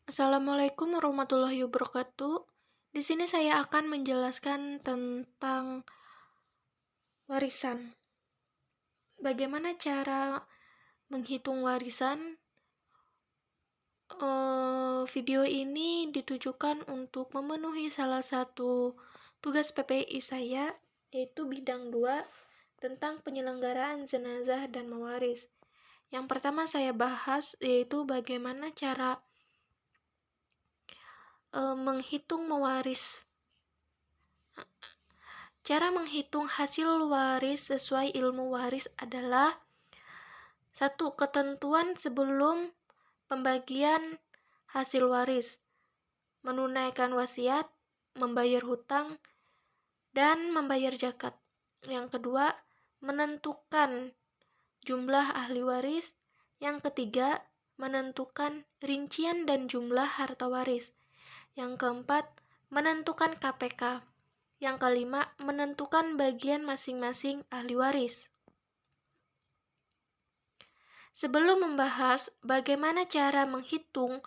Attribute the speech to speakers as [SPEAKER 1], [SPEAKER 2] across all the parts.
[SPEAKER 1] Assalamualaikum warahmatullahi wabarakatuh. Di sini saya akan menjelaskan tentang warisan. Bagaimana cara menghitung warisan? Video ini ditujukan untuk memenuhi salah satu tugas PPI saya, yaitu bidang 2 tentang penyelenggaraan jenazah dan mewaris. Yang pertama saya bahas yaitu bagaimana cara menghitung mewaris. Cara menghitung hasil waris sesuai ilmu waris adalah satu ketentuan sebelum pembagian hasil waris, menunaikan wasiat, membayar hutang, dan membayar zakat. Yang kedua, menentukan jumlah ahli waris. Yang ketiga, menentukan rincian dan jumlah harta waris. Yang keempat, menentukan KPK. Yang kelima, menentukan bagian masing-masing ahli waris. Sebelum membahas bagaimana cara menghitung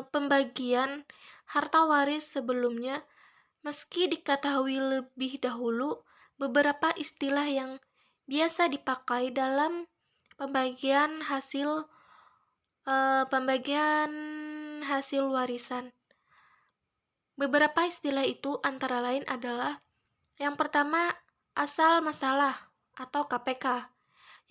[SPEAKER 1] pembagian harta waris sebelumnya, meski diketahui lebih dahulu beberapa istilah yang biasa dipakai dalam pembagian hasil warisan. Beberapa istilah itu antara lain adalah yang pertama, asal masalah atau KPK.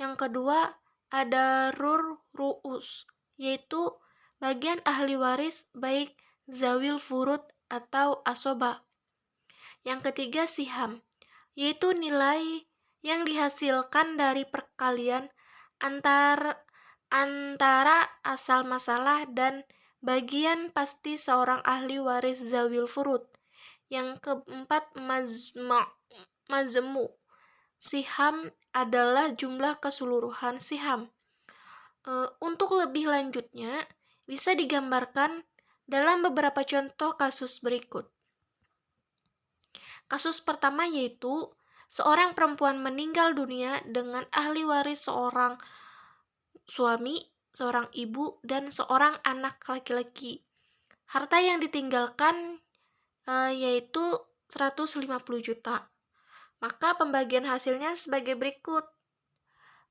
[SPEAKER 1] Yang kedua, ada ru'us, yaitu bagian ahli waris baik zawil furud atau asoba. Yang ketiga, siham, yaitu nilai yang dihasilkan dari perkalian antara asal masalah dan bagian pasti seorang ahli waris zawil furud. Yang keempat, majmu. Siham adalah jumlah keseluruhan siham. Untuk lebih lanjutnya, bisa digambarkan dalam beberapa contoh kasus berikut. Kasus pertama yaitu seorang perempuan meninggal dunia dengan ahli waris seorang suami, seorang ibu, dan seorang anak laki-laki. Harta yang ditinggalkan yaitu 150 juta. Maka pembagian hasilnya sebagai berikut.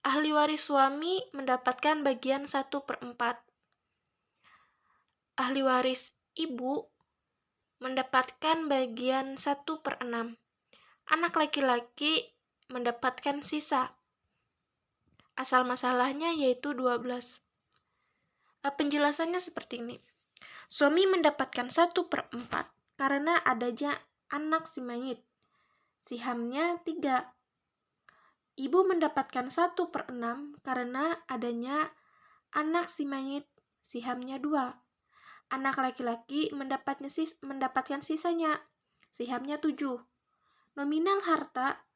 [SPEAKER 1] Ahli waris suami mendapatkan bagian 1/4. Ahli waris ibu mendapatkan bagian 1/6. Anak laki-laki mendapatkan sisa. Asal masalahnya yaitu 12. Penjelasannya seperti ini. Suami mendapatkan 1/4 karena adanya anak si mayit. Sihamnya 3. Ibu mendapatkan 1/6 karena adanya anak si mayit. Sihamnya 2. Anak laki-laki mendapatkan sisanya. Sihamnya 7. Nominal harta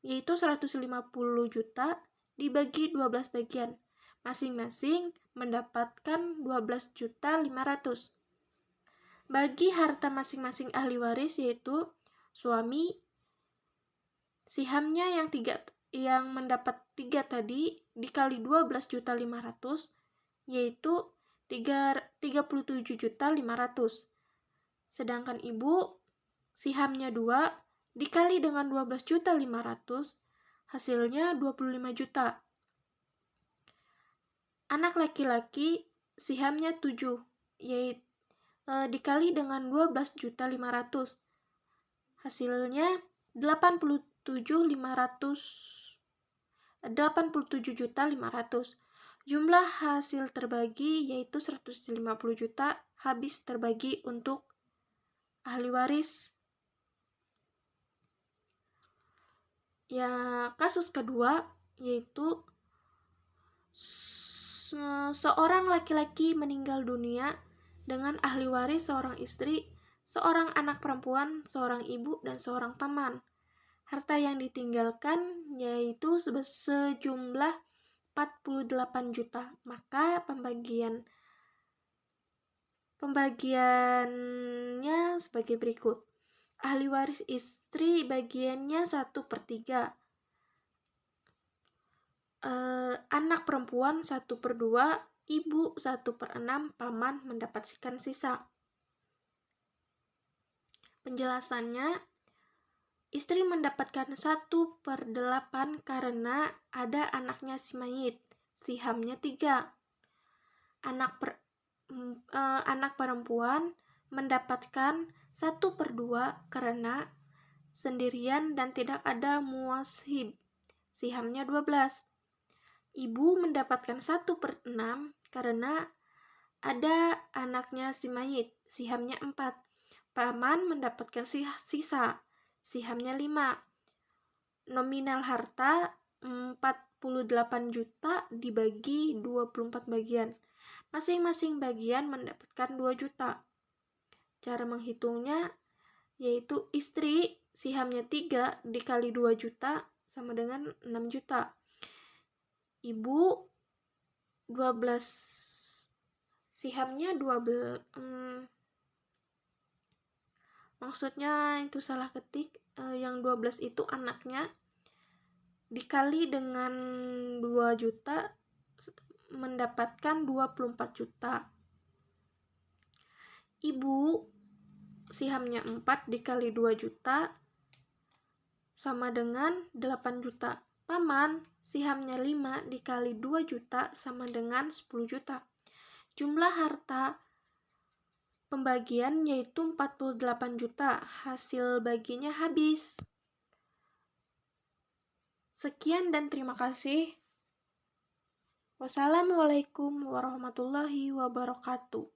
[SPEAKER 1] yaitu 150 juta dibagi 12 bagian. Masing-masing mendapatkan 12.500.000. Bagi harta masing-masing ahli waris yaitu suami, sihamnya yang mendapat 3 tadi dikali 12.500.000 yaitu 37.500.000. Sedangkan ibu sihamnya 2 dikali dengan 12.500.000 hasilnya 25 juta. Anak laki-laki sihamnya 7 yaitu dikali dengan 12.500.000 hasilnya 87.500. Jumlah hasil terbagi yaitu 150 juta habis terbagi untuk ahli waris. Ya, kasus kedua yaitu seorang laki-laki meninggal dunia dengan ahli waris seorang istri, seorang anak perempuan, seorang ibu, dan seorang paman. Harta yang ditinggalkan yaitu sejumlah 48 juta. Maka pembagiannya sebagai berikut. Ahli waris istri bagiannya 1/3. Anak perempuan 1/2. ibu 1/6, paman mendapatkan sisa. Penjelasannya, istri mendapatkan 1/8 karena ada anaknya si mayit, sihamnya 3. Anak perempuan mendapatkan 1/2 karena sendirian dan tidak ada muashib, sihamnya 12. Ibu mendapatkan 1/6 karena ada anaknya si mayit, sihamnya 4. Paman mendapatkan sisa, sihamnya 5. Nominal harta 48 juta dibagi 24 bagian. Masing-masing bagian mendapatkan 2 juta. Cara menghitungnya yaitu istri sihamnya 3 dikali 2 juta sama dengan 6 juta. Ibu 12 sihamnya 12, maksudnya itu salah ketik, yang 12 itu anaknya dikali dengan 2 juta mendapatkan 24 juta. Ibu sihamnya 4 dikali 2 juta sama dengan 8 juta. Paman sihamnya 5 dikali 2 juta sama dengan 10 juta. Jumlah harta pembagian yaitu 48 juta. Hasil baginya habis. Sekian dan terima kasih. Wassalamualaikum warahmatullahi wabarakatuh.